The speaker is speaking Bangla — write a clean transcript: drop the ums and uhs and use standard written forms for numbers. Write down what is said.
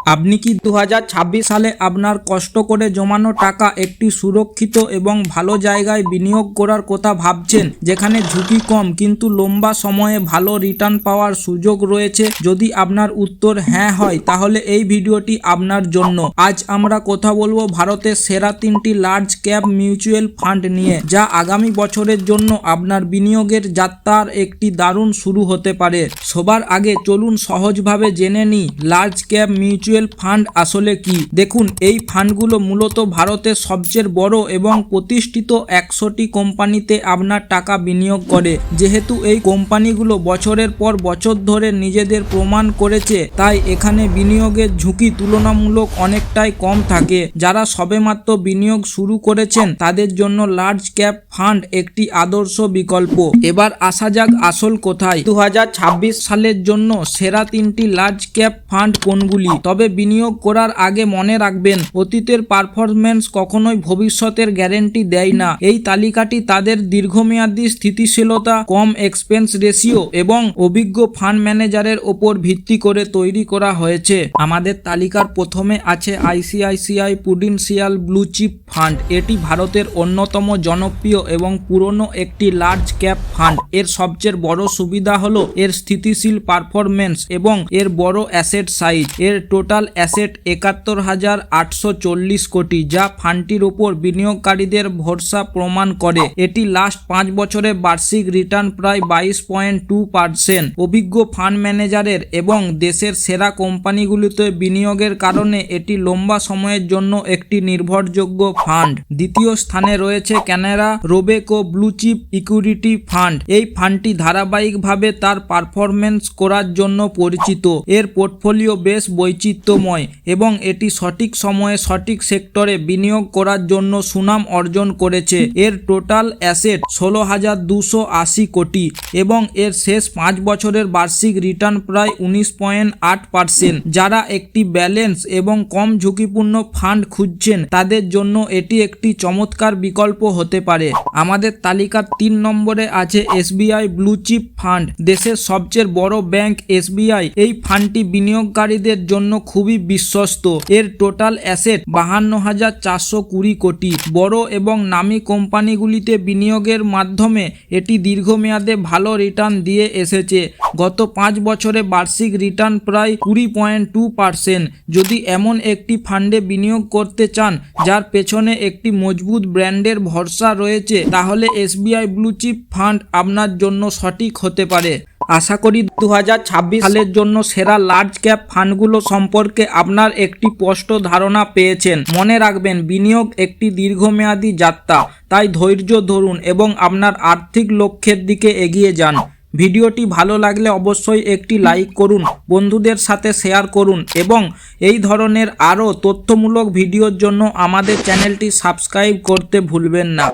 আপনি কি 2026 সালে আপনার কষ্ট করে জমানো টাকা একটি সুরক্ষিত এবং ভালো জায়গায় বিনিয়োগ করার কথা ভাবছেন, যেখানে ঝুঁকি কম কিন্তু লম্বা সময়ে ভালো রিটার্ন পাওয়ার সুযোগ রয়েছে? যদি আপনার উত্তর হ্যাঁ হয়, তাহলে এই ভিডিওটি আপনার জন্য। আজ আমরা কথা বলবো ভারতের সেরা 3টি লার্জ ক্যাপ মিউচুয়াল ফান্ড নিয়ে, যা আগামী বছরের জন্য আপনার বিনিয়োগের যাত্রার একটি দারুণ শুরু হতে পারে। সবার আগে চলুন সহজভাবে জেনে নিই লার্জ ক্যাপ মিউচুয়াল ফান্ড আসলে কি। দেখুন, এই ফান্ডগুলো মূলত ভারতের সবচেয়ে বড় এবং প্রতিষ্ঠিত 100টি কোম্পানিতে আপনার টাকা বিনিয়োগ করে। যেহেতু এই কোম্পানিগুলো বছরের পর বছর ধরে নিজেদের প্রমাণ করেছে, তাই এখানে বিনিয়োগের ঝুঁকি তুলনামূলক অনেকটাই কম থাকে। যারা সবেমাত্র বিনিয়োগ শুরু করেছেন, তাদের জন্য লার্জ ক্যাপ ফান্ড একটি আদর্শ বিকল্প। এবার আসা যাক আসল কথায়। 2026 সালের জন্য সেরা 3টি লার্জ ক্যাপ ফান্ড কোনগুলি? তবে বিনিয়োগ করার আগে মনে রাখবেন, অতীতের পারফরম্যান্স কখনোই ভবিষ্যতের গ্যারান্টি দেয় না। এই তালিকাটি তাদের দীর্ঘমেয়াদী স্থিতিশীলতা, কম এক্সপেন্স রেশিও এবং অভিজ্ঞ ফান্ড ম্যানেজারের ওপর ভিত্তি করে তৈরি করা হয়েছে। আমাদের তালিকার প্রথমে আছে ICICI Prudential Blue Chip Fund. এটি ভারতের অন্যতম জনপ্রিয় এবং পুরনো একটি লার্জ ক্যাপ ফান্ড। এর সবচেয়ে বড় সুবিধা হলো এর স্থিতিশীল পারফরম্যান্স এবং এর বড় অ্যাসেট সাইজ। এর টোটাল অ্যাসেট 71,840 কোটি, যা ফান্ডটির উপর বিনিয়োগকারীদের ভরসা প্রমাণ করে। এটি লাস্ট 5 বছরে বার্ষিক রিটার্ন প্রায় 22.2%। অভিজ্ঞ ফান্ড ম্যানেজারের এবং দেশের সেরা কোম্পানিগুলিতে বিনিয়োগের কারণে এটি লম্বা সময়ের জন্য একটি নির্ভরযোগ্য ফান্ড। দ্বিতীয় স্থানে রয়েছে Canara Robeco blue chip equity fund. এই ফান্ডটি ধারাবাহিকভাবে তার পারফরম্যান্স করার জন্য পরিচিত। এর পোর্টফোলিও বেশ বৈচিত্র্যময় এবং এটি সঠিক সময়ে সঠিক সেক্টরে বিনিয়োগ করার জন্য সুনাম অর্জন করেছে। এর টোটাল অ্যাসেট 16,280 কোটি এবং এর শেষ 5 বছরের বার্ষিক রিটার্ন প্রায় 19.8%। যারা একটি ব্যালেন্স এবং কম ঝুঁকিপূর্ণ ফান্ড খুঁজছেন, তাদের জন্য এটি একটি চমৎকার বিকল্প হতে পারে। আমাদের তালিকার 3 নম্বরে আছে এসবিআই ব্লু চিপ ফান্ড। দেশের সবচেয়ে বড় ব্যাংক এসবিআই এই ফান্ডটি বিনিয়োগকারীদের জন্য খুবই বিশ্বস্ত। এর টোটাল অ্যাসেট 52,420 কোটি। বড় এবং নামী কোম্পানিগুলিতে বিনিয়োগের মাধ্যমে এটি দীর্ঘমেয়াদে ভালো রিটার্ন দিয়ে এসেছে। গত 5 বছরে বার্ষিক রিটার্ন প্রায় 20.2%। যদি এমন একটি ফান্ডে বিনিয়োগ করতে চান যার পেছনে একটি মজবুত ব্র্যান্ডের ভরসা রয়েছে, তাহলে এসবিআই ব্লু চিপ ফান্ড আপনার জন্য সঠিক হতে পারে। আশা করি 2026 সালের জন্য সেরা লার্জ ক্যাপ ফান্ডগুলো সম্পর্কে আপনার একটি স্পষ্ট ধারণা পেয়েছেন। মনে রাখবেন, বিনিয়োগ একটি দীর্ঘমেয়াদী যাত্রা, তাই ধৈর্য ধরুন এবং আপনার আর্থিক লক্ষ্যের দিকে এগিয়ে যান। ভিডিওটি ভালো লাগলে অবশ্যই একটি লাইক করুন, বন্ধুদের সাথে শেয়ার করুন এবং এই ধরনের আরও তথ্যমূলক ভিডিওর জন্য আমাদের চ্যানেলটি সাবস্ক্রাইব করতে ভুলবেন না।